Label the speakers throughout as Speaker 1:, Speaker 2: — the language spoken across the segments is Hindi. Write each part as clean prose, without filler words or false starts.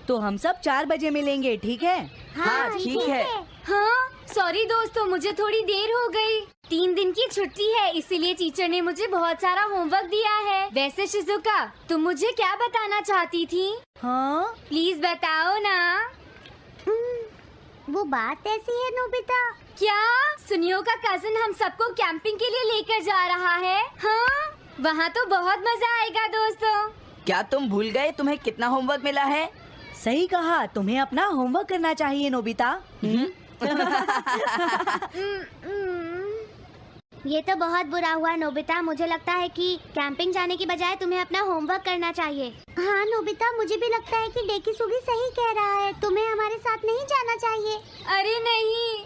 Speaker 1: तो हम सब 4 बजे मिलेंगे, ठीक है?
Speaker 2: हाँ ठीक है।
Speaker 3: हाँ सॉरी दोस्तों, मुझे थोड़ी देर हो गई। 3 दिन की छुट्टी है, इसीलिए टीचर ने मुझे बहुत सारा होमवर्क दिया है। वैसे शिजुका, तुम मुझे क्या बताना चाहती थी?
Speaker 1: हाँ,
Speaker 3: प्लीज बताओ ना।
Speaker 2: वो बात ऐसी है नोबिता।
Speaker 3: क्या सुनियो का कजिन हम सबको कैंपिंग के लिए लेकर जा रहा है? हाँ, वहाँ तो बहुत मजा आएगा दोस्तों।
Speaker 4: क्या तुम भूल गए तुम्हें कितना होमवर्क मिला है?
Speaker 1: सही कहा, तुम्हें अपना होमवर्क करना चाहिए नोबिता।
Speaker 2: ये तो बहुत बुरा हुआ नोबिता। मुझे लगता है कि कैंपिंग जाने की बजाय तुम्हें अपना होमवर्क करना चाहिए। हाँ नोबिता, मुझे भी लगता है कि डेकिसुगी सही कह रहा है। तुम्हें हमारे साथ नहीं जाना चाहिए।
Speaker 3: अरे नहीं।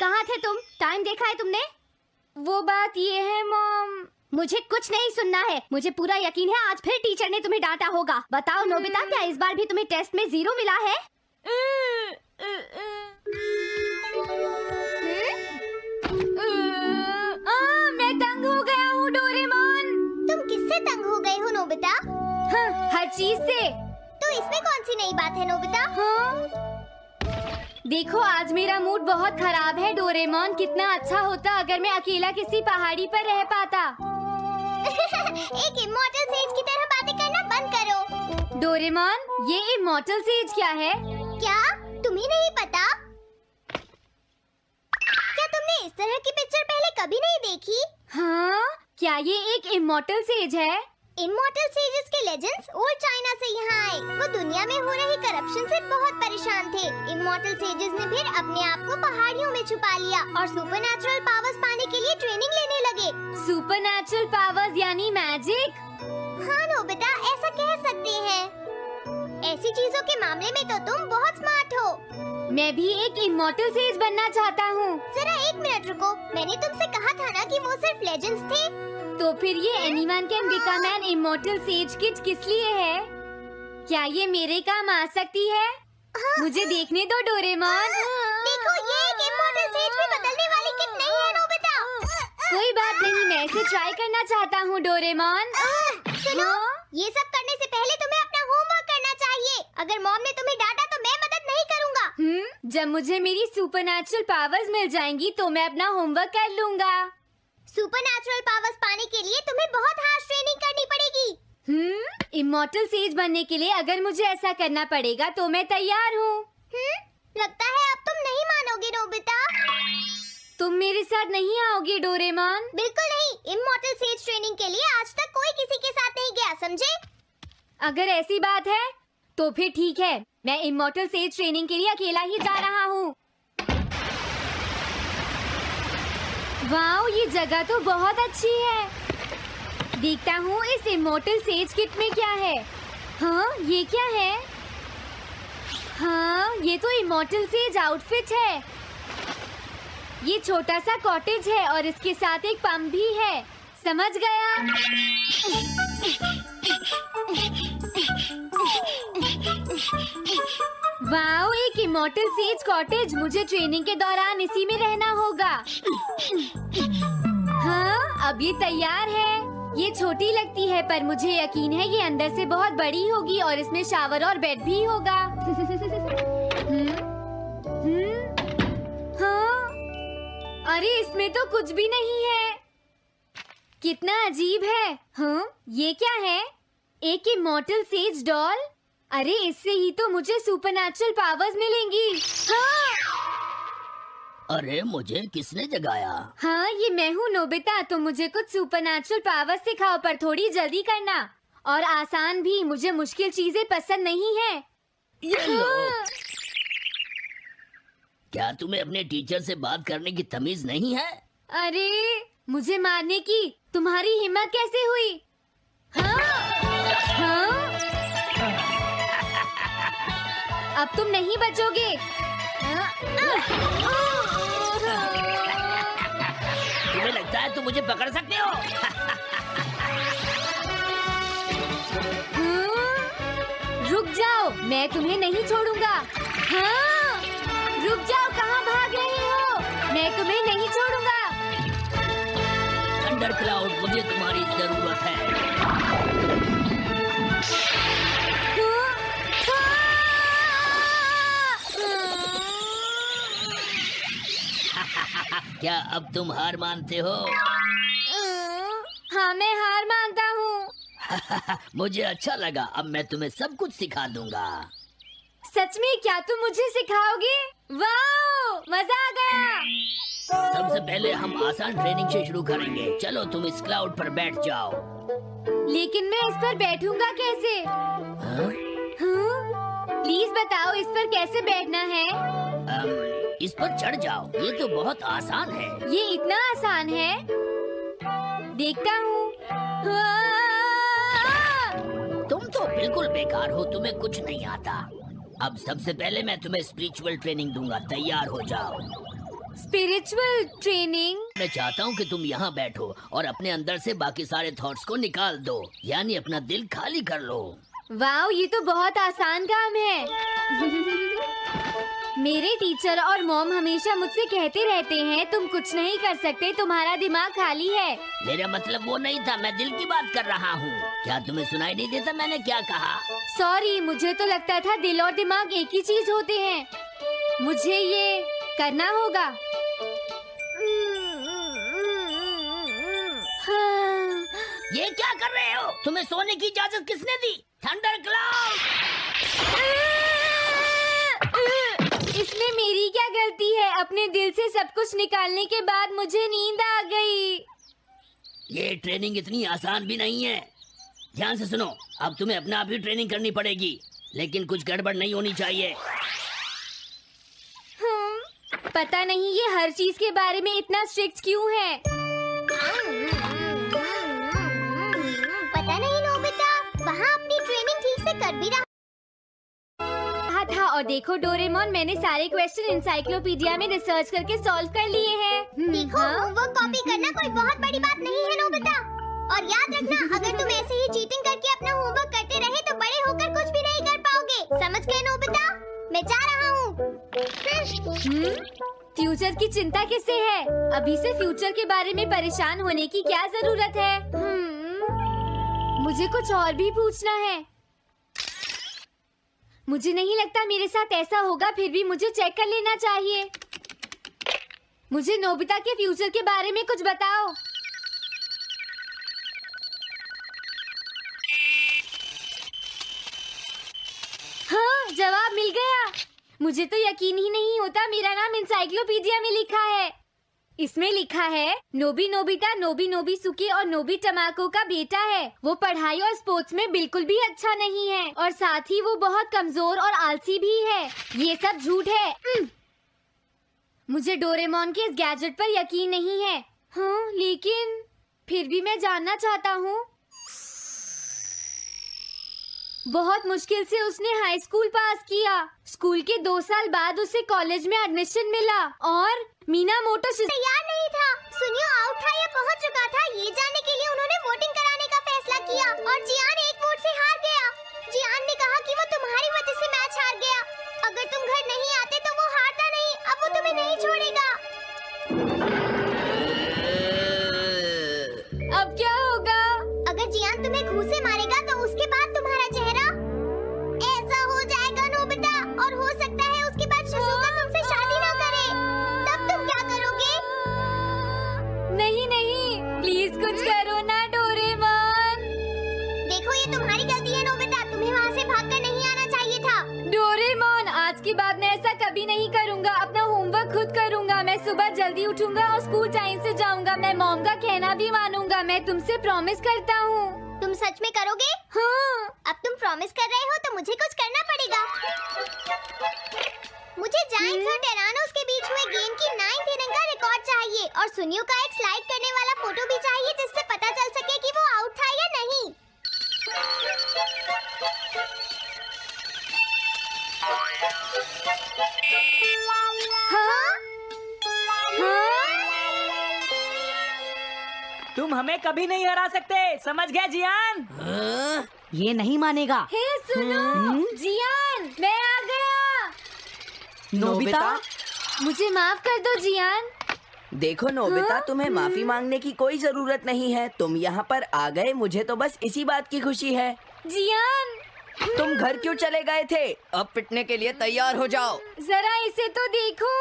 Speaker 2: कहाँ थे तुम? टाइम देखा है तुमने?
Speaker 3: वो बात ये है मॉम।
Speaker 2: मुझे कुछ नहीं सुनना है। मुझे पूरा यकीन है आज फिर टीचर ने तुम्हें डांटा होगा। बताओ नोबिता, क्या इस बार भी तुम्हें टेस्ट में 0 मिला है?
Speaker 3: मैं तंग हो गया हूँ डोरेमोन।
Speaker 2: तुम किससे तंग हो गए हो नोबिता?
Speaker 3: हाँ, हर चीज से।
Speaker 2: तो इसमें कौन सी नई बात है नोबिता?
Speaker 3: हाँ? देखो आज मेरा मूड बहुत खराब है डोरेमोन। कितना अच्छा होता अगर मैं अकेला किसी पहाड़ी पर रह पाता।
Speaker 2: एक इमॉर्टल सेज की तरह बातें करना बंद करो।
Speaker 3: डोरेमोन, ये इमॉर्टल सेज क्या है?
Speaker 2: क्या तुम्हें नहीं पता? क्या तुमने इस तरह की पिक्चर पहले कभी नहीं देखी?
Speaker 3: हाँ, क्या ये एक इमॉर्टल सेज है?
Speaker 2: इमॉर्टल सेजेस के लेजेंड्स ओल्ड चाइना से यहाँ आए। वो दुनिया में हो रही करप्शन से बहुत परेशान थे। इमॉर्टल सेजेस ने फिर अपने आप को पहाड़ियों में छुपा लिया और सुपरनैचुरल पावर्स पाने के लिए ट्रेनिंग लेने लगे।
Speaker 3: सुपरनैचुरल पावर्स यानी मैजिक?
Speaker 2: हाँ नोबिता, ऐसा कह सकते हैं। ऐसी चीजों के मामले में तो तुम बहुत स्मार्ट हो।
Speaker 3: मैं भी एक इमॉर्टल सेज बनना चाहता हूँ।
Speaker 2: जरा 1 मिनट रुको। मैंने तुमसे कहा था ना कि वो सिर्फ लेजेंड्स थे।
Speaker 3: तो फिर ये anyone can become an immortal says kit किस लिए है? क्या ये मेरे काम आ सकती है? मुझे देखने दो डोरेमोन।
Speaker 2: देखो, ये एक इमॉर्टल सेज में बदलने वाली किट नहीं है नोबिता।
Speaker 3: कोई बात नहीं, मैं इसे ट्राई करना चाहता हूँ डोरेमोन।
Speaker 2: सुनो, ये सब करने से पहले तुम्हें अपना होमवर्क करना चाहिए। अगर मॉम ने तुम्हें डांटा तो मैं मदद नहीं करूँगा।
Speaker 3: जब मुझे मेरी सुपरनैचुरल पावर्स मिल जाएंगी तो मैं अपना होमवर्क कर लूँगा।
Speaker 2: सुपरनैचुरल पावर्स पाने के लिए तुम्हें बहुत हार्श ट्रेनिंग करनी पड़ेगी।
Speaker 3: इमॉर्टल सेज बनने के लिए अगर मुझे ऐसा करना पड़ेगा तो मैं तैयार हूँ।
Speaker 2: लगता है अब तुम नहीं मानोगे नोबिता।
Speaker 3: तुम मेरे साथ नहीं आओगे डोरेमोन?
Speaker 2: बिल्कुल नहीं। इमॉर्टल सेज ट्रेनिंग के लिए आज तक कोई किसी के साथ नहीं गया, समझे?
Speaker 3: अगर ऐसी बात है तो फिर ठीक है, मैं इमॉर्टल सेज ट्रेनिंग के लिए अकेला ही जा रहा हूँ। वाओ, ये जगह तो बहुत अच्छी है। देखता हूँ इस इमॉर्टल सेज किट में क्या है। हाँ, ये क्या है? हाँ, ये तो इमॉर्टल सेज आउटफिट है। ये छोटा सा कॉटेज है और इसके साथ एक पंप भी है। समझ गया। वाओ, एक इमॉर्टल सेज कॉटेज। मुझे ट्रेनिंग के दौरान इसी में रहना होगा। हाँ, अब ये तैयार है। ये छोटी लगती है पर मुझे यकीन है ये अंदर से बहुत बड़ी होगी और इसमें शावर और बेड भी होगा। हाँ, अरे इसमें तो कुछ भी नहीं है। कितना अजीब है। हाँ, ये क्या है? एक इमॉर्टल सेज डॉल। अरे इससे ही तो मुझे सुपरनैचुरल पावर्स मिलेंगी। हाँ,
Speaker 4: अरे मुझे किसने जगाया?
Speaker 3: हाँ, ये मैं हूँ नोबिता। तो मुझे कुछ सुपरनैचुरल पावर्स सिखाओ, पर थोड़ी जल्दी करना और आसान भी। मुझे मुश्किल चीजें पसंद नहीं है।
Speaker 4: ये लो।
Speaker 3: हाँ।
Speaker 4: क्या तुम्हें अपने टीचर से बात करने की तमीज नहीं है?
Speaker 3: अरे मुझे मारने की तुम्हारी हिम्मत कैसे हुई? हाँ? हाँ? अब तुम नहीं बचोगे।
Speaker 4: तुम्हें लगता है तुम मुझे पकड़ सकते हो?
Speaker 3: रुक जाओ, मैं तुम्हें नहीं छोड़ूंगा। हाँ, रुक जाओ, कहाँ भाग रहे हो? मैं तुम्हें नहीं छोड़ूंगा।
Speaker 4: थंडर क्लाउड, मुझे तुम्हारी जरूरत है। क्या अब तुम हार मानते हो?
Speaker 3: हाँ, मैं हार मानता हूँ।
Speaker 4: मुझे अच्छा लगा। अब मैं तुम्हें सब कुछ सिखा दूंगा।
Speaker 3: सच में? क्या तुम मुझे सिखाओगे? वाह, मजा आ गया।
Speaker 4: सबसे पहले हम आसान ट्रेनिंग से शुरू करेंगे। चलो तुम इस क्लाउड पर बैठ जाओ।
Speaker 3: लेकिन मैं इस पर बैठूंगा कैसे?
Speaker 4: हाँ?
Speaker 3: प्लीज बताओ, इस पर कैसे बैठना है?
Speaker 4: इस पर चढ़ जाओ। ये तो बहुत आसान है।
Speaker 3: ये इतना आसान है? देखता हूँ।
Speaker 4: तुम तो बिल्कुल बेकार हो, तुम्हें कुछ नहीं आता। अब सबसे पहले मैं तुम्हें स्पिरिचुअल ट्रेनिंग दूंगा। तैयार हो जाओ।
Speaker 3: Spiritual training?
Speaker 4: मैं चाहता हूँ कि तुम यहाँ बैठो और अपने अंदर से बाकी सारे थॉट्स को निकाल दो, यानी अपना दिल खाली कर लो।
Speaker 3: वाह, ये तो बहुत आसान काम है। मेरे टीचर और मॉम हमेशा मुझसे कहते रहते हैं, तुम कुछ नहीं कर सकते, तुम्हारा दिमाग खाली है।
Speaker 4: मेरा मतलब वो नहीं था, मैं दिल की बात कर रहा हूँ। क्या तुम्हें सुनाई नहीं देता मैंने क्या कहा?
Speaker 3: सॉरी, मुझे तो लगता था दिल और दिमाग एक ही चीज होते हैं। मुझे ये करना होगा। हाँ।
Speaker 4: ये क्या कर रहे हो? तुम्हें सोने की इजाजत किसने दी? Thunder cloud!
Speaker 3: इसमें मेरी क्या गलती है? अपने दिल से सब कुछ निकालने के बाद मुझे नींद आ गई।
Speaker 4: ये ट्रेनिंग इतनी आसान भी नहीं है। ध्यान से सुनो, अब तुम्हें अपने आप ही ट्रेनिंग करनी पड़ेगी, लेकिन कुछ गड़बड़ नहीं होनी चाहिए।
Speaker 3: पता नहीं ये हर चीज के बारे में इतना स्ट्रिक्ट क्यों है।
Speaker 2: पता नहीं नोबिता, वहाँ अपनी ट्रेनिंग ठीक से कर भी रहा
Speaker 3: था। और देखो डोरेमोन, मैंने सारे क्वेश्चन एनसाइक्लोपीडिया में रिसर्च करके सॉल्व कर लिए हैं।
Speaker 2: देखो, होमवर्क कॉपी करना कोई बहुत बड़ी बात नहीं है नोबिता। और याद रखना, अगर तुम ऐसे ही चीटिंग करके अपना होमवर्क करते रहे तो बड़े होकर कुछ भी नहीं कर पाओगे। समझ गए नोबिता? मैं जा रहा हूँ।
Speaker 3: फ्यूचर की चिंता किससे है? अभी से फ्यूचर के बारे में परेशान होने की क्या जरूरत है? मुझे कुछ और भी पूछना है। मुझे नहीं लगता मेरे साथ ऐसा होगा, फिर भी मुझे चेक कर लेना चाहिए। मुझे नोबिता के फ्यूचर के बारे में कुछ बताओ। हाँ, जवाब मिल गया। मुझे तो यकीन ही नहीं होता, मेरा नाम एनसाइक्लोपीडिया में लिखा है। इसमें लिखा है, नोबी नोबिता नोबी नोबिसुके और नोबी टमाको का बेटा है। वो पढ़ाई और स्पोर्ट्स में बिल्कुल भी अच्छा नहीं है और साथ ही वो बहुत कमजोर और आलसी भी है। ये सब झूठ है। मुझे डोरेमोन के इस गैजेट पर यकीन नहीं है। हाँ, लेकिन फिर भी मैं जानना चाहता हूँ। बहुत मुश्किल से उसने हाई स्कूल पास किया। स्कूल के 2 साल बाद उसे कॉलेज में एडमिशन मिला और मीनामोटो
Speaker 2: तैयार नहीं था। सुनियो आउट था या पहुंच चुका था, ये जानने के लिए उन्होंने वोटिंग कराने का फैसला किया और जियान 1 वोट से हार गया। जियान ने कहा कि वो तुम्हारी वजह से मैच हार गया। अगर तुम घर नहीं आते तो वो हारता नहीं। अब वो तुम्हें नहीं छोड़ेगा।
Speaker 3: अब क्या होगा?
Speaker 2: अगर जियान तुम्हें घूंसे मारेगा तो उसके बाद तुम्हारा चेहरा ऐसा हो जाएगा नोबिता, और हो सकता है उसके बाद शिज़ुका तुमसे शादी ना करे। तब तुम क्या करोगे?
Speaker 3: नहीं नहीं, प्लीज कुछ करो ना डोरेमोन।
Speaker 2: देखो, ये तुम्हारी गलती है नोबिता, तुम्हें वहाँ से भागकर नहीं आना चाहिए था।
Speaker 3: डोरेमोन, आज के बाद मैं ऐसा कभी नहीं करूँगा। अपना होमवर्क खुद करूँगा। मैं सुबह जल्दी उठूंगा और स्कूल टाइम से जाऊँगा। मैं मॉम का कहना भी मानूंगा। मैं तुमसे प्रॉमिस करता हूँ।
Speaker 2: तुम सच में करोगे?
Speaker 3: हाँ।
Speaker 2: अब तुम प्रॉमिस कर रहे हो तो मुझे कुछ करना पड़ेगा। मुझे जायंट्स और टेरानोस के बीच हुए गेम की 9th इनिंग का रिकॉर्ड चाहिए और सुनियो का एक स्लाइड करने वाला फोटो भी चाहिए, जिससे पता चल सके कि वो आउट था या नहीं। हाँ?
Speaker 5: तुम हमें कभी नहीं हरा सकते, समझ गए जियान?
Speaker 1: ये नहीं मानेगा।
Speaker 3: हे सुनो, जियान, मैं आ गया।
Speaker 1: नोबिता,
Speaker 3: मुझे माफ कर दो जियान।
Speaker 6: देखो नोबिता, तुम्हें माफी मांगने की कोई जरूरत नहीं है। तुम यहाँ पर आ गए, मुझे तो बस इसी बात की खुशी है।
Speaker 3: जियान,
Speaker 6: तुम घर क्यों चले गए थे? अब पिटने के लिए तैयार हो जाओ।
Speaker 3: जरा इसे तो देखो।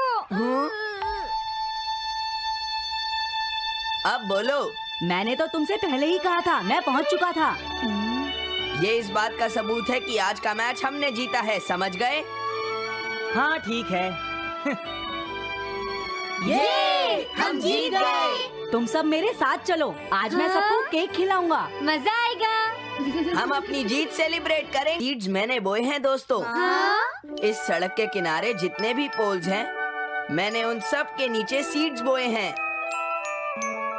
Speaker 6: अब बोलो।
Speaker 1: मैंने तो तुमसे पहले ही कहा था, मैं पहुंच चुका था।
Speaker 6: ये इस बात का सबूत है कि आज का मैच हमने जीता है, समझ गए?
Speaker 5: हाँ ठीक है।
Speaker 1: ये
Speaker 3: हम जीत गए।
Speaker 1: तुम सब मेरे साथ चलो, आज मैं
Speaker 3: हाँ?
Speaker 1: सबको केक खिलाऊंगा।
Speaker 3: मजा आएगा।
Speaker 6: हम अपनी जीत सेलिब्रेट करें। सीड्स मैंने बोए हैं दोस्तों।
Speaker 3: हाँ?
Speaker 6: इस सड़क के किनारे जितने भी पोल्स हैं, मैंने उन सब के नीचे सीड्स बोए हैं।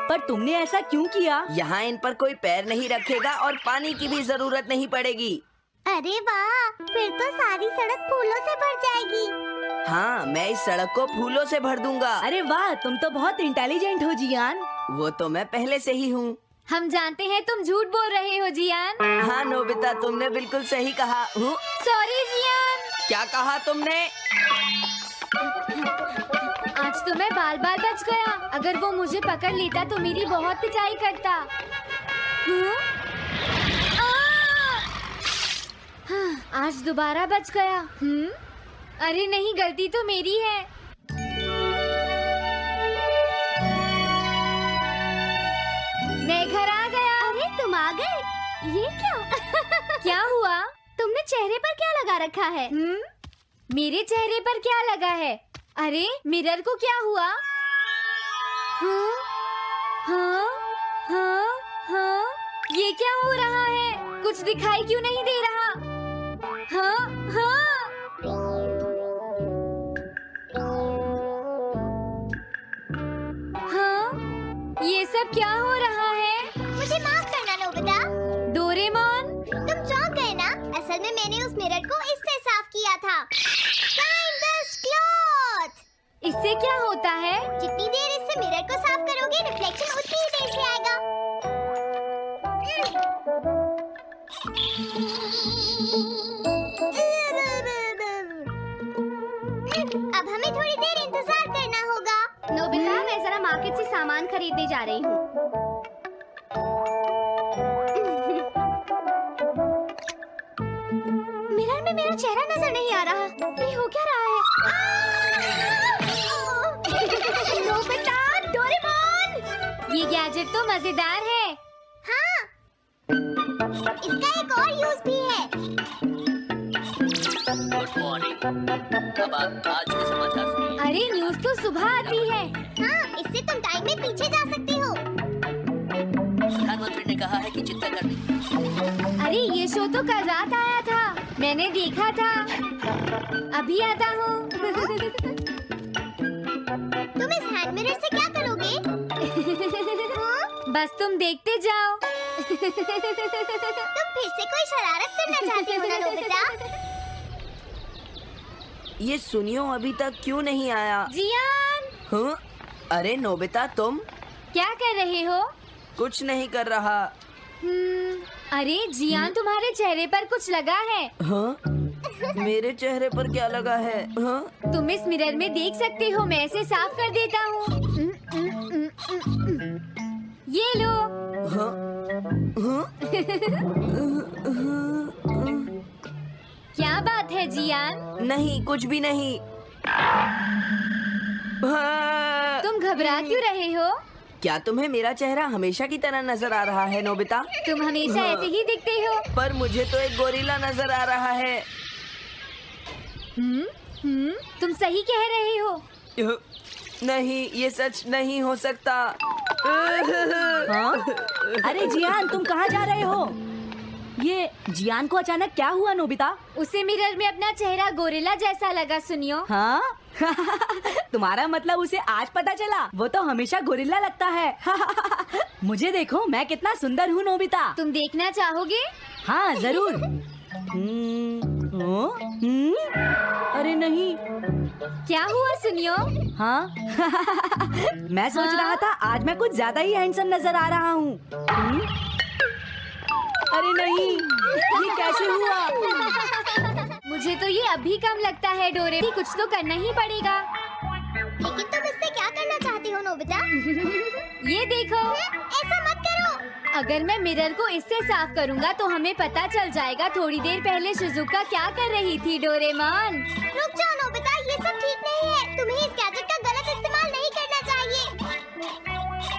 Speaker 1: पर तुमने ऐसा क्यों किया?
Speaker 6: यहाँ इन पर कोई पैर नहीं रखेगा और पानी की भी जरूरत नहीं पड़ेगी।
Speaker 2: अरे वाह, फिर तो सारी सड़क फूलों से भर जाएगी।
Speaker 6: हाँ, मैं इस सड़क को फूलों से भर दूंगा।
Speaker 1: अरे वाह, तुम तो बहुत इंटेलिजेंट हो जियान।
Speaker 6: वो तो मैं पहले से ही हूँ।
Speaker 3: हम जानते हैं तुम झूठ बोल रहे हो जियान।
Speaker 6: हाँ नोबिता, तुमने बिल्कुल सही कहा।
Speaker 3: Sorry Gian.
Speaker 6: क्या कहा तुमने?
Speaker 3: आज तो मैं बाल बाल बच गया। अगर वो मुझे पकड़ लेता तो मेरी बहुत पिटाई करता। हाँ, आज दोबारा बच गया। अरे नहीं, गलती तो मेरी है। मैं घर आ गया।
Speaker 2: अरे तुम आ गए, ये क्या?
Speaker 3: क्या हुआ?
Speaker 2: तुमने चेहरे पर क्या लगा रखा है?
Speaker 3: मेरे चेहरे पर क्या लगा है? अरे मिरर को क्या हुआ? हाँ, हाँ, हाँ, हाँ, ये क्या हो रहा है? कुछ दिखाई क्यों नहीं दे रहा? हाँ, हाँ। हाँ, ये सब क्या हो रहा है?
Speaker 2: मुझे माफ करना नोबिता।
Speaker 3: डोरेमोन,
Speaker 2: तुम चौंक गए ना? असल में मैंने उस मिरर को इससे साफ किया था। Find this cloth!
Speaker 3: इससे क्या होता है?
Speaker 2: जितनी देर इससे मिरर को साफ करोगे, रिफ्लेक्शन उतनी ही देर से आएगा। अब हमें थोड़ी देर इंतजार करना होगा। नोबिता, मैं जरा मार्केट से सामान खरीदने जा रही हूँ। मिरर में मेरा चेहरा नजर नहीं आ रहा। ये हो क्या रहा है? Nobita, Doraemon!
Speaker 3: ये गैजेट तो मजेदार है।
Speaker 2: हाँ, इसका एक और यूज भी है।
Speaker 4: Good morning. अब आप आज के समाचार सुनिए।
Speaker 3: अरे न्यूज तो सुबह आती है।
Speaker 2: हाँ, इससे तुम टाइम में पीछे जा सकते हो।
Speaker 4: प्रधानमंत्री ने कहा है कि चिंता करने।
Speaker 3: अरे ये शो तो कल रात आया था, मैंने देखा था। अभी आता हूँ।
Speaker 2: तुम इस हैंड मिरर से क्या करोगे? हाँ?
Speaker 3: बस तुम देखते जाओ।
Speaker 2: तुम फिर से कोई शरारत करना चाहते हो ना नोबिता?
Speaker 6: ये सुनियो अभी तक क्यों नहीं आया?
Speaker 3: जियान,
Speaker 6: हाँ? अरे नोबिता, तुम
Speaker 3: क्या कर रहे हो?
Speaker 6: कुछ नहीं कर रहा।
Speaker 3: अरे जियान, तुम्हारे चेहरे पर कुछ लगा है।
Speaker 6: हाँ? मेरे चेहरे पर क्या लगा है? हाँ?
Speaker 3: तुम इस मिरर में देख सकते हो, मैं इसे साफ कर देता हूँ। ये लो।
Speaker 6: हाँ? हाँ?
Speaker 3: क्या बात है जियान?
Speaker 6: नहीं, कुछ भी नहीं। हाँ।
Speaker 3: तुम घबरा क्यों रहे हो?
Speaker 6: क्या तुम्हें मेरा चेहरा हमेशा की तरह नजर आ रहा है नोबिता?
Speaker 3: तुम हमेशा ऐसे ही दिखते हो।
Speaker 6: पर मुझे तो एक गोरिल्ला नजर आ रहा है।
Speaker 3: तुम सही कह रहे हो।
Speaker 6: नहीं, ये सच नहीं हो सकता।
Speaker 1: हाँ? अरे जियान, तुम कहाँ जा रहे हो? ये जियान को अचानक क्या हुआ नोबिता?
Speaker 3: उसे मिरर में अपना चेहरा गोरिल्ला जैसा लगा। सुनियो।
Speaker 1: हाँ? तुम्हारा मतलब उसे आज पता चला? वो तो हमेशा गोरिल्ला लगता है। मुझे देखो, मैं कितना सुंदर हूँ नोबिता।
Speaker 3: तुम देखना चाहोगे?
Speaker 1: हाँ जरूर। अरे नहीं।
Speaker 3: क्या हुआ सुनियो?
Speaker 1: हाँ? मैं सोच रहा था आज मैं कुछ ज्यादा ही हैंडसम नजर आ रहा हूँ। अरे नहीं, ये कैसे हुआ?
Speaker 3: मुझे तो ये अभी कम लगता है डोरे। कुछ तो करना ही पड़ेगा।
Speaker 2: लेकिन तुम इससे क्या करना चाहते हो नोबिता?
Speaker 3: ये देखो।
Speaker 2: ऐसा मत करो।
Speaker 3: अगर मैं मिरर को इससे साफ करूंगा तो हमें पता चल जाएगा थोड़ी देर पहले शिजुका क्या कर रही थी। डोरेमोन,
Speaker 2: रुक जाओ नोबिता, ये सब ठीक नहीं है। तुम्हें इस गैजेट का गलत इस्तेमाल नहीं करना चाहिए।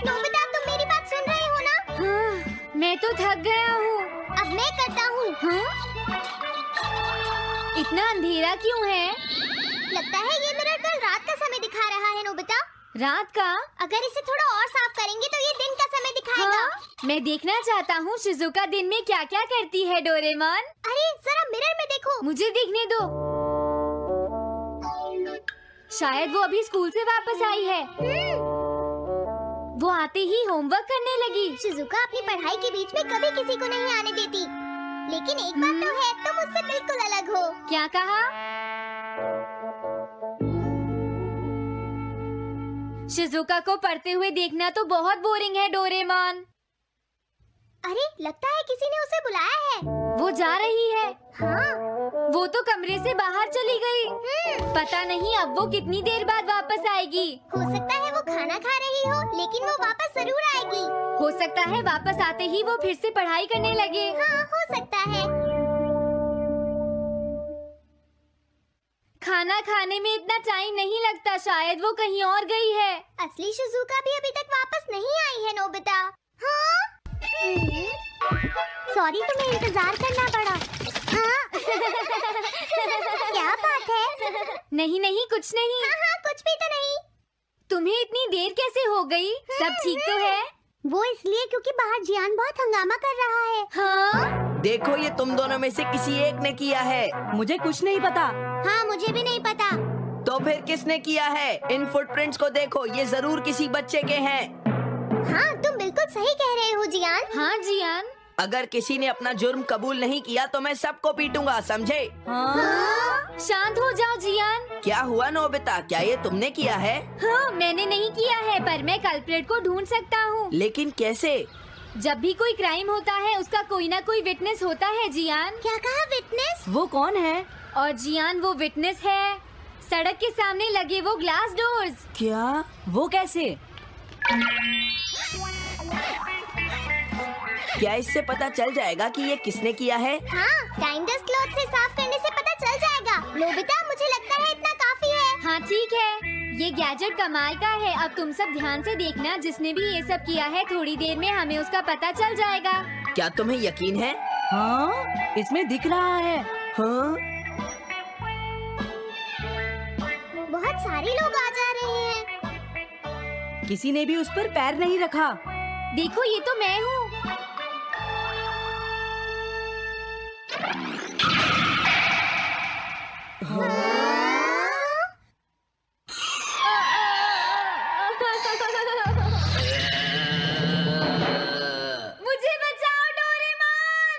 Speaker 2: नोबिता,
Speaker 3: मैं तो थक गया हूँ।
Speaker 2: अब मैं करता हूँ।
Speaker 3: हाँ? इतना अंधेरा क्यों है?
Speaker 2: लगता है ये मिरर कल रात का समय दिखा रहा है नोबिता।
Speaker 3: रात का?
Speaker 2: अगर इसे थोड़ा और साफ करेंगे तो ये दिन का समय दिखाएगा।
Speaker 3: हाँ? मैं देखना चाहता हूँ शिजुका दिन में क्या क्या करती है डोरेमोन।
Speaker 2: अरे जरा मिरर में देखो।
Speaker 3: मुझे देखने दो। शायद वो अभी स्कूल से वापस आई है। वो आते ही होमवर्क करने लगी।
Speaker 2: शिजुका अपनी पढ़ाई के बीच में कभी किसी को नहीं आने देती। लेकिन एक बात तो है, तुम उससे बिल्कुल अलग हो।
Speaker 3: क्या कहा? शिजुका को पढ़ते हुए देखना तो बहुत बोरिंग है डोरेमोन।
Speaker 2: अरे लगता है किसी ने उसे बुलाया है।
Speaker 3: वो जा रही है।
Speaker 2: हाँ।
Speaker 3: वो तो कमरे से बाहर चली गई। पता नहीं अब वो कितनी देर बाद वापस आएगी।
Speaker 2: हो सकता है वो खाना खा रही हो, लेकिन वो वापस जरूर आएगी।
Speaker 3: हो सकता है वापस आते ही वो फिर से पढ़ाई करने लगे।
Speaker 2: हाँ, हो सकता है।
Speaker 3: खाना खाने में इतना टाइम नहीं लगता, शायद वो कहीं और गई है।
Speaker 2: असली शिजुका भी अभी तक वापस नहीं आई है नोबिता। हाँ? सॉरी, तुम्हें इंतजार करना पड़ा। हाँ? क्या बात है?
Speaker 3: नहीं नहीं कुछ नहीं।
Speaker 2: हाँ हाँ, कुछ भी तो नहीं।
Speaker 3: तुम्हें इतनी देर कैसे हो गई? सब ठीक तो है?
Speaker 2: वो इसलिए क्योंकि बाहर जियान बहुत हंगामा कर रहा है।
Speaker 3: हाँ?
Speaker 6: देखो ये तुम दोनों में से किसी एक ने किया है।
Speaker 1: मुझे कुछ नहीं पता।
Speaker 2: हाँ, मुझे भी नहीं पता।
Speaker 6: तो फिर किसने किया है? इन फुटप्रिंट्स को देखो, ये जरूर किसी बच्चे के हैं।
Speaker 2: हाँ, तुम बिल्कुल सही कह रहे हो जियान।
Speaker 3: हाँ जियान।
Speaker 6: अगर किसी ने अपना जुर्म कबूल नहीं किया तो मैं सबको पीटूंगा, समझे?
Speaker 1: हाँ?
Speaker 3: शांत हो जाओ जियान।
Speaker 6: क्या हुआ नोबिता, क्या ये तुमने किया है?
Speaker 3: हाँ, मैंने नहीं किया है, पर मैं कल्प्रेट को ढूंढ सकता हूँ।
Speaker 6: लेकिन कैसे?
Speaker 3: जब भी कोई क्राइम होता है उसका कोई ना कोई विटनेस होता है जियान।
Speaker 2: क्या कहा, विटनेस?
Speaker 1: वो कौन है?
Speaker 3: और जियान वो विटनेस है। सड़क के सामने लगे वो ग्लास डोर्स।
Speaker 6: क्या?
Speaker 1: वो कैसे?
Speaker 6: क्या इससे पता चल जाएगा कि ये किसने किया है?
Speaker 2: हाँ, टाइम डस्ट क्लॉथ से साफ करने से पता चल जाएगा। नोबिता, मुझे लगता है इतना काफी है।
Speaker 3: हाँ ठीक है, ये गैजेट कमाल का है। अब तुम सब ध्यान से देखना, जिसने भी ये सब किया है थोड़ी देर में हमें उसका पता चल जाएगा।
Speaker 6: क्या तुम्हें यकीन है?
Speaker 1: हाँ, इसमें दिख रहा है।
Speaker 6: हाँ?
Speaker 2: बहुत सारे लोग आ जा रहे हैं।
Speaker 1: किसी ने भी उस पर पैर नहीं रखा।
Speaker 3: देखो ये तो मैं हूँ। मुझे बचाओ डोरेमोन।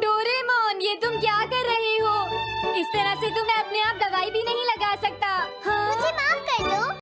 Speaker 3: डोरेमोन, ये तुम क्या कर रहे हो? इस तरह से तुम्हें अपने आप दवाई भी नहीं लगा सकता।